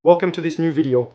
Welcome to this new video.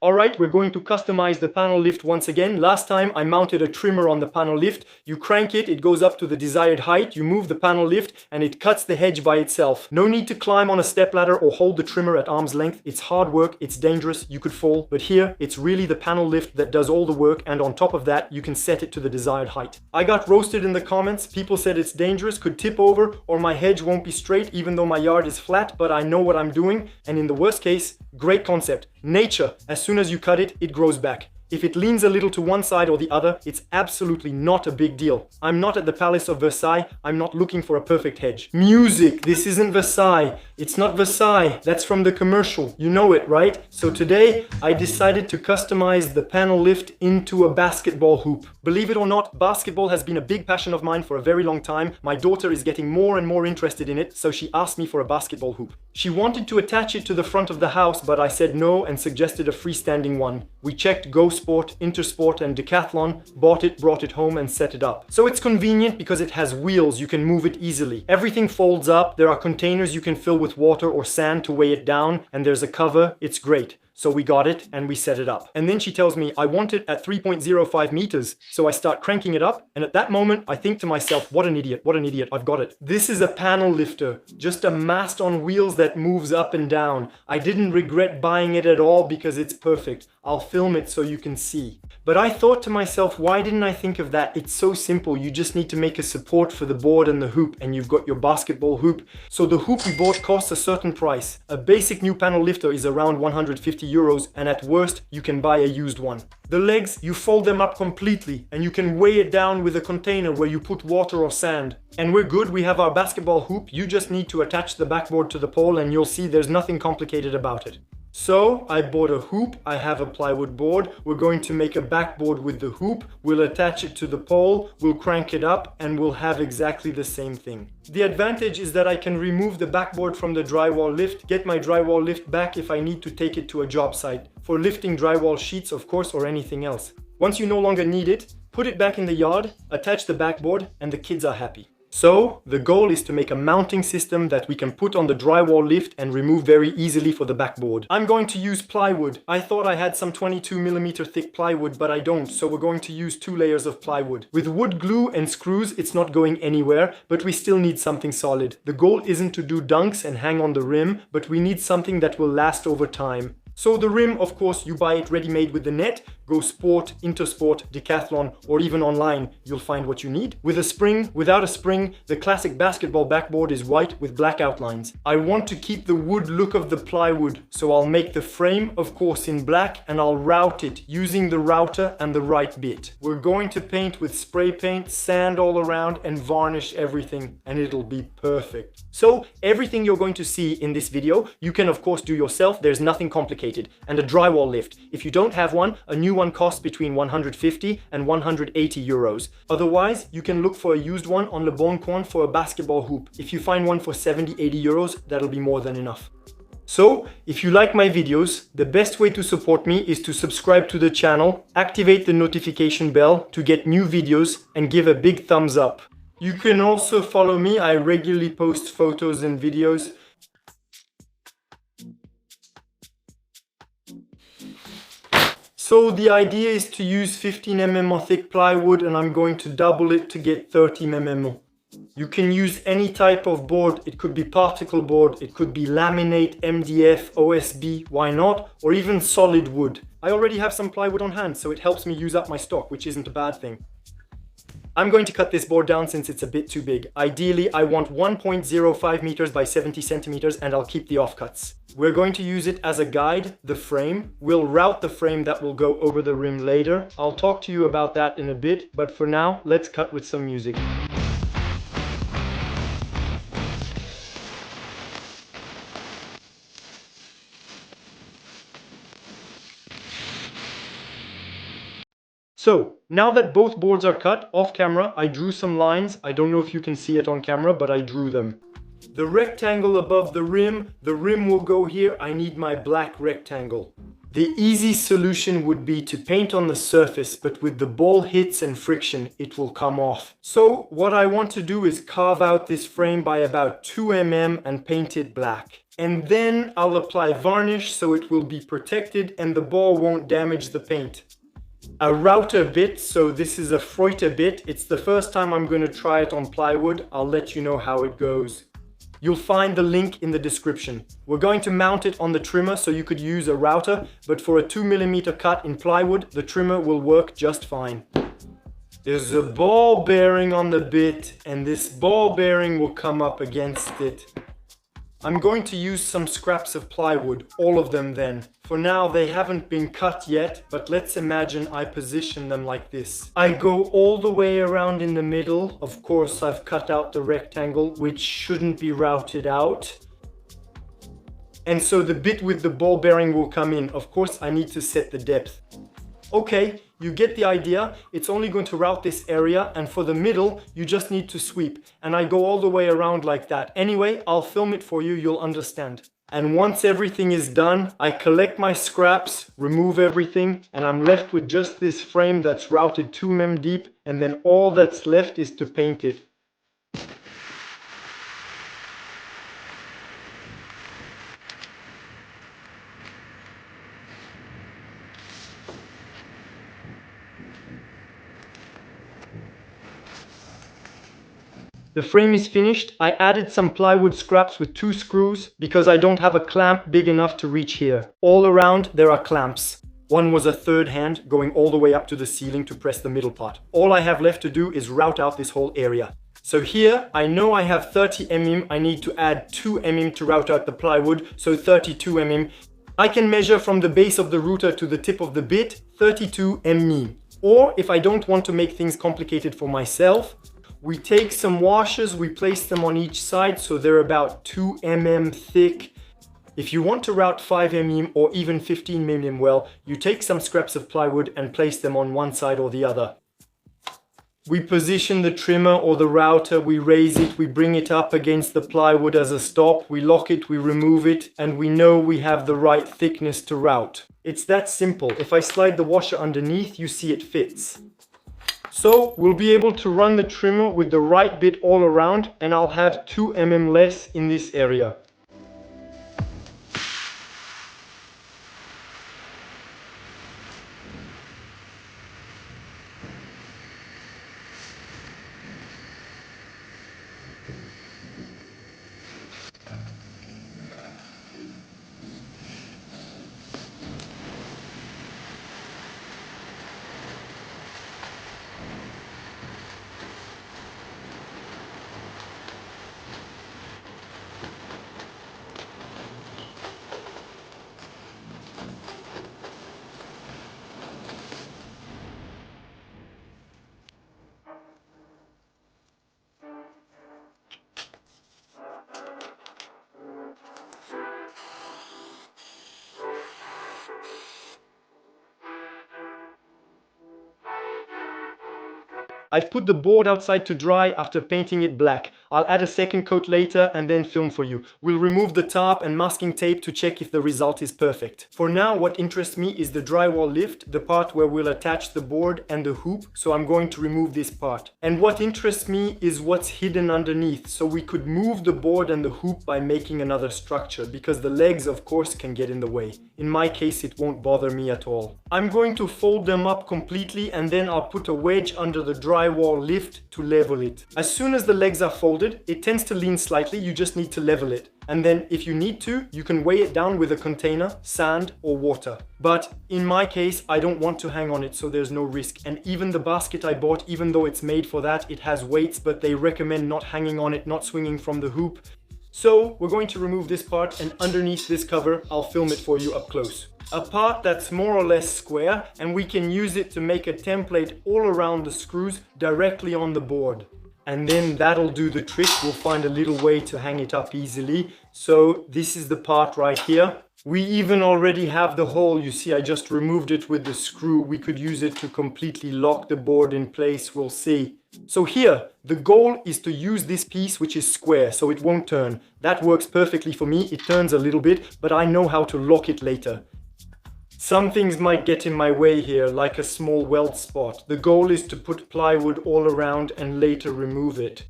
Alright, we're going to customize the panel lift once again. Last time I mounted a trimmer on the panel lift. You crank it, it goes up to the desired height, you move the panel lift and it cuts the hedge by itself. No need to climb on a stepladder or hold the trimmer at arm's length. It's hard work, it's dangerous, you could fall. But here, it's really the panel lift that does all the work, and on top of that, you can set it to the desired height. I got roasted in the comments. People said it's dangerous, could tip over, or my hedge won't be straight even though my yard is flat, but I know what I'm doing. And in the worst case, great concept. Nature, as soon as you cut it, it grows back. If it leans a little to one side or the other, it's absolutely not a big deal. I'm not at the Palace of Versailles. I'm not looking for a perfect hedge. Music, this isn't Versailles. It's not Versailles. That's from the commercial. You know it, right? So today, I decided to customize the panel lift into a basketball hoop. Believe it or not, basketball has been a big passion of mine for a very long time. My daughter is getting more and more interested in it, so she asked me for a basketball hoop. She wanted to attach it to the front of the house, but I said no and suggested a freestanding one. We checked Go Sport, Intersport and Decathlon, bought it, brought it home and set it up. So it's convenient because it has wheels, you can move it easily. Everything folds up, there are containers you can fill with water or sand to weigh it down, and there's a cover. It's great. So we got it and we set it up. And then she tells me I want it at 3.05 meters. So I start cranking it up, and at that moment I think to myself, what an idiot, I've got it. This is a panel lifter, just a mast on wheels that moves up and down. I didn't regret buying it at all because it's perfect. I'll film it so you can see. But I thought to myself, why didn't I think of that? It's so simple. You just need to make a support for the board and the hoop, and you've got your basketball hoop. So the hoop we bought costs a certain price. A basic new panel lifter is around 150 euros, and at worst, you can buy a used one. The legs, you fold them up completely, and you can weigh it down with a container where you put water or sand. And we're good, we have our basketball hoop. You just need to attach the backboard to the pole, and you'll see there's nothing complicated about it. So I bought a hoop, I have a plywood board, we're going to make a backboard with the hoop, we'll attach it to the pole, we'll crank it up, and we'll have exactly the same thing. The advantage is that I can remove the backboard from the drywall lift, get my drywall lift back if I need to take it to a job site. For lifting drywall sheets, of course, or anything else. Once you no longer need it, put it back in the yard, attach the backboard, and the kids are happy. So, the goal is to make a mounting system that we can put on the drywall lift and remove very easily for the backboard. I'm going to use plywood. I thought I had some 22mm thick plywood, but I don't, so we're going to use 2 layers of plywood. With wood glue and screws, it's not going anywhere, but we still need something solid. The goal isn't to do dunks and hang on the rim, but we need something that will last over time. So the rim, of course, you buy it ready-made with the net. Go Sport, Intersport, Decathlon, or even online, you'll find what you need. With a spring, without a spring, the classic basketball backboard is white with black outlines. I want to keep the wood look of the plywood, so I'll make the frame, of course, in black, and I'll route it using the router and the right bit. We're going to paint with spray paint, sand all around, and varnish everything, and it'll be perfect. So everything you're going to see in this video, you can of course do yourself. There's nothing complicated. And a drywall lift. If you don't have one, a new one costs between 150 and 180 euros. Otherwise, you can look for a used one on Le Bon Coin for a basketball hoop. If you find one for 70-80 euros, that'll be more than enough. So, if you like my videos, the best way to support me is to subscribe to the channel, activate the notification bell to get new videos, and give a big thumbs up. You can also follow me. I regularly post photos and videos. So the idea is to use 15mm thick plywood, and I'm going to double it to get 30mm. You can use any type of board. It could be particle board, it could be laminate, MDF, OSB, why not? Or even solid wood. I already have some plywood on hand, so it helps me use up my stock, which isn't a bad thing. I'm going to cut this board down since it's a bit too big. Ideally, I want 1.05 meters by 70 centimeters, and I'll keep the offcuts. We're going to use it as a guide, the frame. We'll route the frame that will go over the rim later. I'll talk to you about that in a bit, but for now, let's cut with some music. So, now that both boards are cut, off camera, I drew some lines. I don't know if you can see it on camera, but I drew them. The rectangle above the rim will go here. I need my black rectangle. The easy solution would be to paint on the surface, but with the ball hits and friction, it will come off. So what I want to do is carve out this frame by about 2 mm and paint it black. And then I'll apply varnish so it will be protected and the ball won't damage the paint. A router bit, so this is a Freuter bit. It's the first time I'm going to try it on plywood. I'll let you know how it goes. You'll find the link in the description. We're going to mount it on the trimmer, so you could use a router, but for a 2 mm cut in plywood, the trimmer will work just fine. There's a ball bearing on the bit, and this ball bearing will come up against it. I'm going to use some scraps of plywood, all of them then. For now, they haven't been cut yet, but let's imagine I position them like this. I go all the way around in the middle. Of course, I've cut out the rectangle, which shouldn't be routed out. And so the bit with the ball bearing will come in. Of course, I need to set the depth. Okay, you get the idea. It's only going to route this area, and for the middle, you just need to sweep. And I go all the way around like that. Anyway, I'll film it for you, you'll understand. And once everything is done, I collect my scraps, remove everything, and I'm left with just this frame that's routed 2 mm deep, and then all that's left is to paint it. The frame is finished. I added some plywood scraps with 2 screws because I don't have a clamp big enough to reach here. All around there are clamps. One was a third hand going all the way up to the ceiling to press the middle part. All I have left to do is route out this whole area. So here I know I have 30 mm. I need to add 2 mm to route out the plywood, so 32 mm. I can measure from the base of the router to the tip of the bit 32 mm. Or if I don't want to make things complicated for myself, we take some washers, we place them on each side so they're about 2 mm thick. If you want to route 5 mm or even 15 mm well, you take some scraps of plywood and place them on one side or the other. We position the trimmer or the router, we raise it, we bring it up against the plywood as a stop, we lock it, we remove it, and we know we have the right thickness to route. It's that simple. If I slide the washer underneath, you see it fits. So we'll be able to run the trimmer with the right bit all around, and I'll have 2 mm less in this area. I've put the board outside to dry after painting it black. I'll add a second coat later and then film for you. We'll remove the tarp and masking tape to check if the result is perfect. For now, what interests me is the drywall lift, the part where we'll attach the board and the hoop, so I'm going to remove this part. And what interests me is what's hidden underneath, so we could move the board and the hoop by making another structure, because the legs of course can get in the way. In my case, it won't bother me at all. I'm going to fold them up completely and then I'll put a wedge under the drywall lift to level it. As soon as the legs are folded, it tends to lean slightly, you just need to level it. And then if you need to, you can weigh it down with a container, sand or water. But in my case, I don't want to hang on it, so there's no risk. And even the basket I bought, even though it's made for that, it has weights, but they recommend not hanging on it, not swinging from the hoop. So we're going to remove this part, and underneath this cover, I'll film it for you up close. A part that's more or less square, and we can use it to make a template all around the screws directly on the board. And then that'll do the trick. We'll find a little way to hang it up easily. So this is the part right here. We even already have the hole. You see, I just removed it with the screw. We could use it to completely lock the board in place. We'll see. So here, the goal is to use this piece, which is square, so it won't turn. That works perfectly for me. It turns a little bit, but I know how to lock it later. Some things might get in my way here, like a small weld spot. The goal is to put plywood all around and later remove it.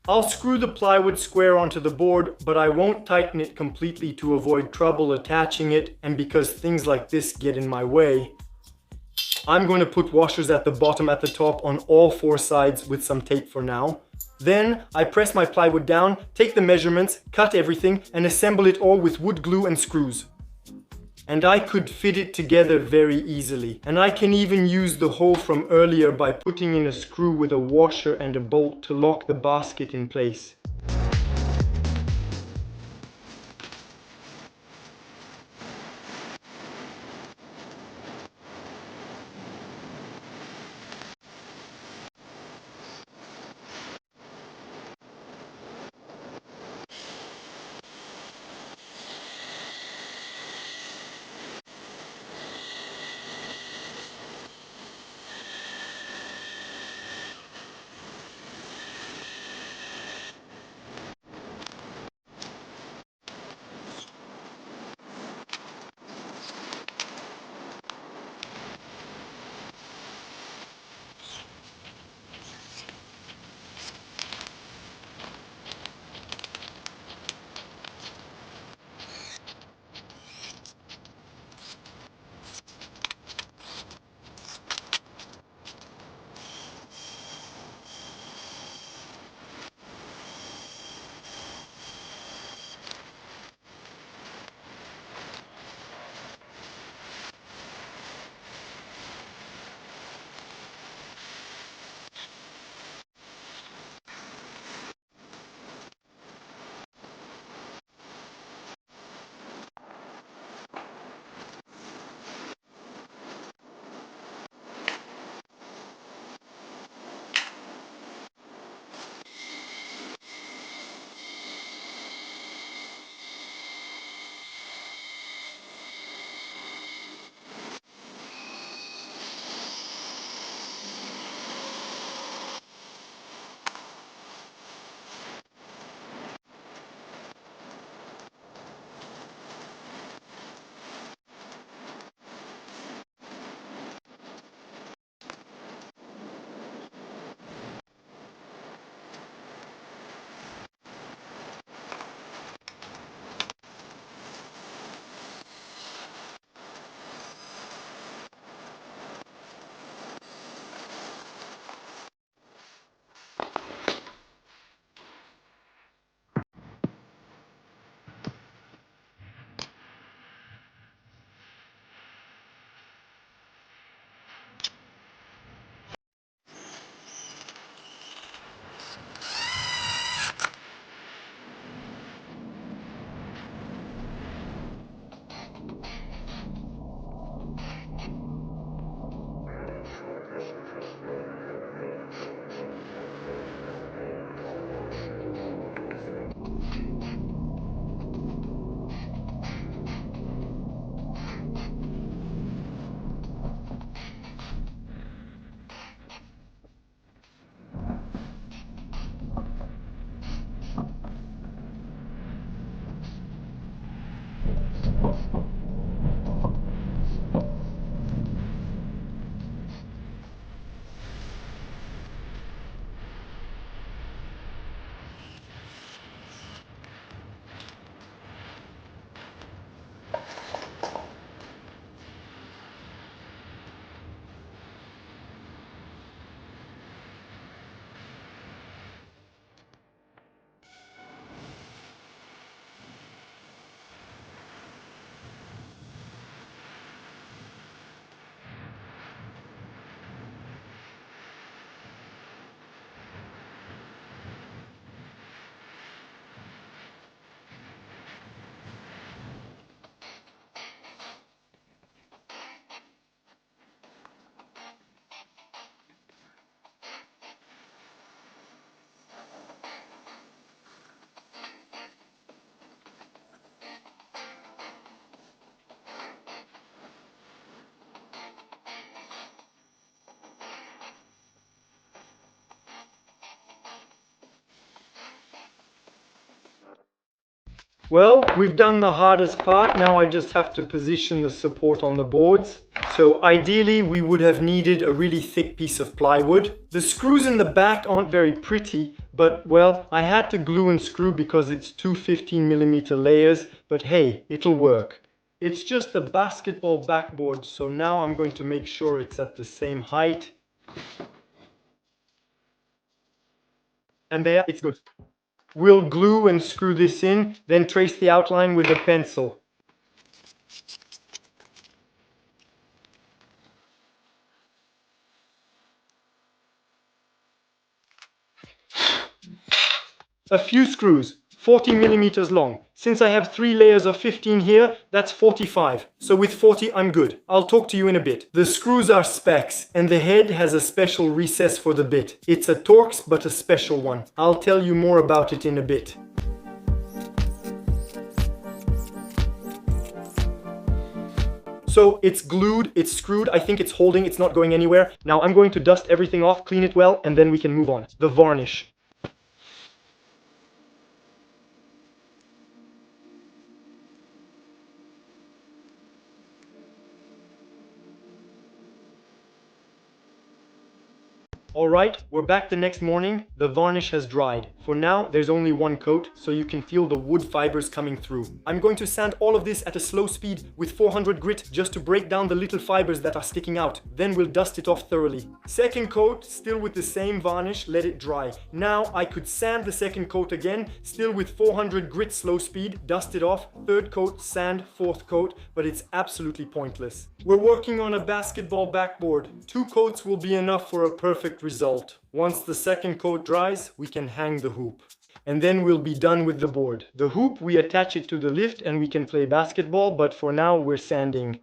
I'll screw the plywood square onto the board, but I won't tighten it completely to avoid trouble attaching it, and because things like this get in my way. I'm going to put washers at the bottom, at the top, on all 4 sides with some tape for now. Then I press my plywood down, take the measurements, cut everything, and assemble it all with wood glue and screws. And I could fit it together very easily. And I can even use the hole from earlier by putting in a screw with a washer and a bolt to lock the basket in place. Well, we've done the hardest part. Now I just have to position the support on the boards. So ideally, we would have needed a really thick piece of plywood. The screws in the back aren't very pretty, but well, I had to glue and screw because it's two 15mm layers, but hey, it'll work. It's just a basketball backboard, so now I'm going to make sure it's at the same height. And there, it's good. We'll glue and screw this in, then trace the outline with a pencil. A few screws, 40mm long. Since I have 3 layers of 15 here, that's 45. So with 40 I'm good. I'll talk to you in a bit. The screws are specs, and the head has a special recess for the bit. It's a Torx, but a special one. I'll tell you more about it in a bit. So it's glued, it's screwed, I think it's holding, it's not going anywhere. Now I'm going to dust everything off, clean it well, and then we can move on. The varnish. Alright, we're back the next morning. The varnish has dried. For now, there's only one coat, so you can feel the wood fibers coming through. I'm going to sand all of this at a slow speed with 400 grit just to break down the little fibers that are sticking out. Then we'll dust it off thoroughly. Second coat, still with the same varnish, let it dry. Now I could sand the second coat again, still with 400 grit slow speed, dust it off. Third coat, sand, fourth coat, but it's absolutely pointless. We're working on a basketball backboard. 2 coats will be enough for a perfect result. Once the second coat dries, we can hang the hoop. And then we'll be done with the board. The hoop, we attach it to the lift and we can play basketball, but for now we're sanding.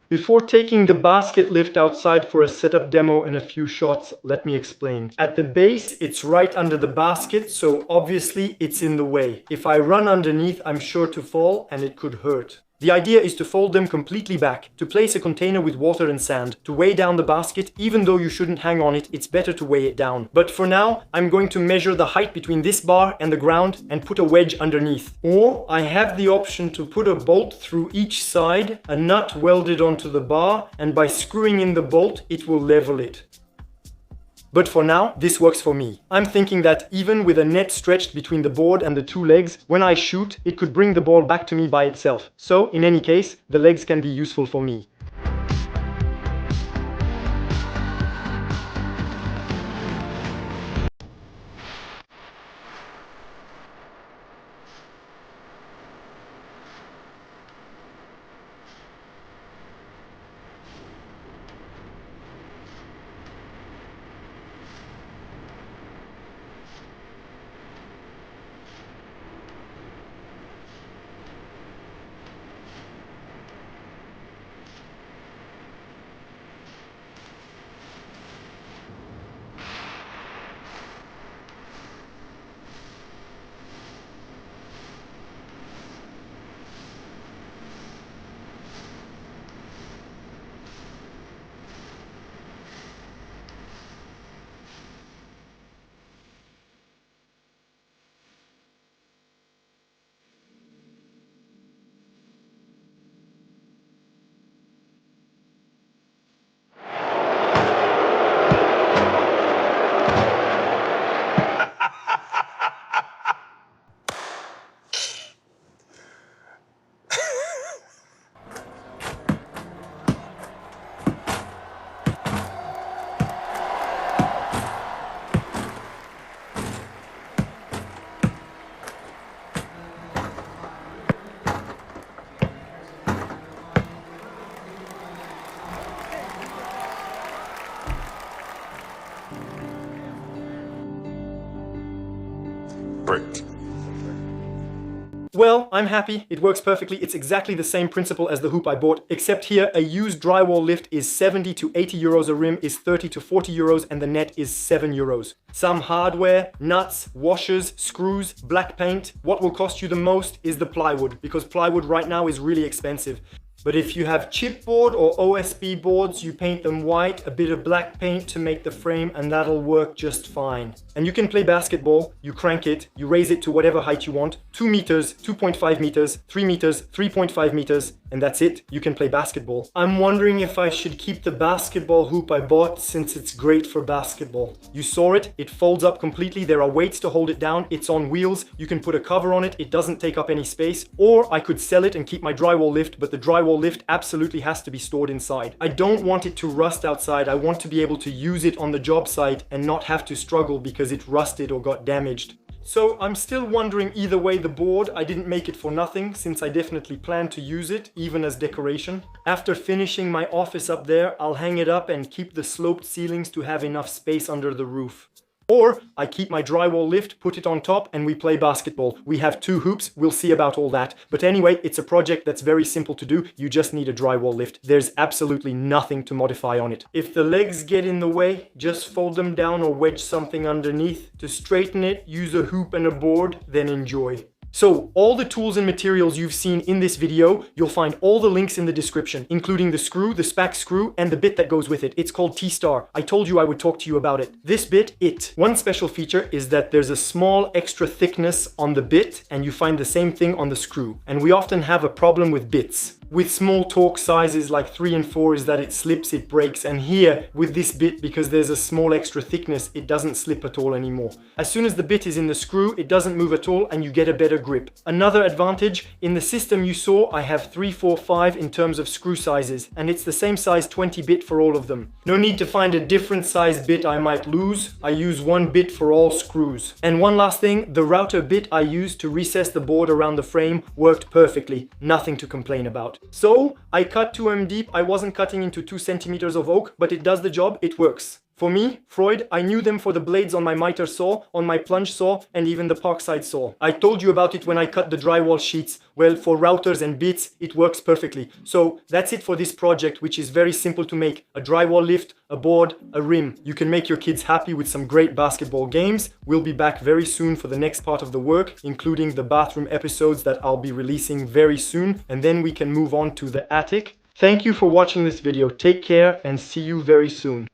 Before taking the basket lift outside for a setup demo and a few shots, let me explain. At the base, it's right under the basket, so obviously it's in the way. If I run underneath, I'm sure to fall and it could hurt. The idea is to fold them completely back, to place a container with water and sand, to weigh down the basket. Even though you shouldn't hang on it, it's better to weigh it down. But for now, I'm going to measure the height between this bar and the ground and put a wedge underneath. Or I have the option to put a bolt through each side, a nut welded onto the bar, and by screwing in the bolt, it will level it. But for now, this works for me. I'm thinking that even with a net stretched between the board and the 2 legs, when I shoot, it could bring the ball back to me by itself. So, in any case, the legs can be useful for me. Well, I'm happy. It works perfectly. It's exactly the same principle as the hoop I bought, except here a used drywall lift is 70 to 80 euros, a rim is 30 to 40 euros, and the net is 7 euros. Some hardware, nuts, washers, screws, black paint. What will cost you the most is the plywood, because plywood right now is really expensive. But if you have chipboard or OSB boards, you paint them white, a bit of black paint to make the frame, and that'll work just fine. And you can play basketball. You crank it, you raise it to whatever height you want. 2 meters, 2.5 meters, 3 meters, 3.5 meters, and that's it. You can play basketball. I'm wondering if I should keep the basketball hoop I bought since it's great for basketball. You saw it, it folds up completely. There are weights to hold it down. It's on wheels. You can put a cover on it. It doesn't take up any space. Or I could sell it and keep my drywall lift, but the drywall lift absolutely has to be stored inside. I don't want it to rust outside. I want to be able to use it on the job site and not have to struggle because it rusted or got damaged. So I'm still wondering either way the board. I didn't make it for nothing since I definitely plan to use it even as decoration. After finishing my office up there, I'll hang it up and keep the sloped ceilings to have enough space under the roof. Or I keep my drywall lift, put it on top, and we play basketball. We have 2 hoops, we'll see about all that. But anyway, it's a project that's very simple to do. You just need a drywall lift. There's absolutely nothing to modify on it. If the legs get in the way, just fold them down or wedge something underneath. To straighten it, use a hoop and a board, then enjoy. So, all the tools and materials you've seen in this video, you'll find all the links in the description, including the screw, the SPAC screw, and the bit that goes with it. It's called T-Star. I told you I would talk to you about it. This bit, One special feature is that there's a small extra thickness on the bit, and you find the same thing on the screw. And we often have a problem with bits. With small torque sizes like 3 and 4 is that it slips, it breaks, and here with this bit, because there's a small extra thickness, it doesn't slip at all anymore. As soon as the bit is in the screw, it doesn't move at all and you get a better grip. Another advantage, in the system you saw, I have 3, 4, 5 in terms of screw sizes, and it's the same size 20 bit for all of them. No need to find a different size bit I might lose. I use 1 bit for all screws. And one last thing, the router bit I used to recess the board around the frame worked perfectly. Nothing to complain about. So, I cut 2 deep. I wasn't cutting into 2 centimeters of oak, but it does the job, it works. For me, Freud, I knew them for the blades on my miter saw, on my plunge saw, and even the Parkside saw. I told you about it when I cut the drywall sheets. Well, for routers and bits, it works perfectly. So that's it for this project, which is very simple to make. A drywall lift, a board, a rim. You can make your kids happy with some great basketball games. We'll be back very soon for the next part of the work, including the bathroom episodes that I'll be releasing very soon. And then we can move on to the attic. Thank you for watching this video. Take care and see you very soon.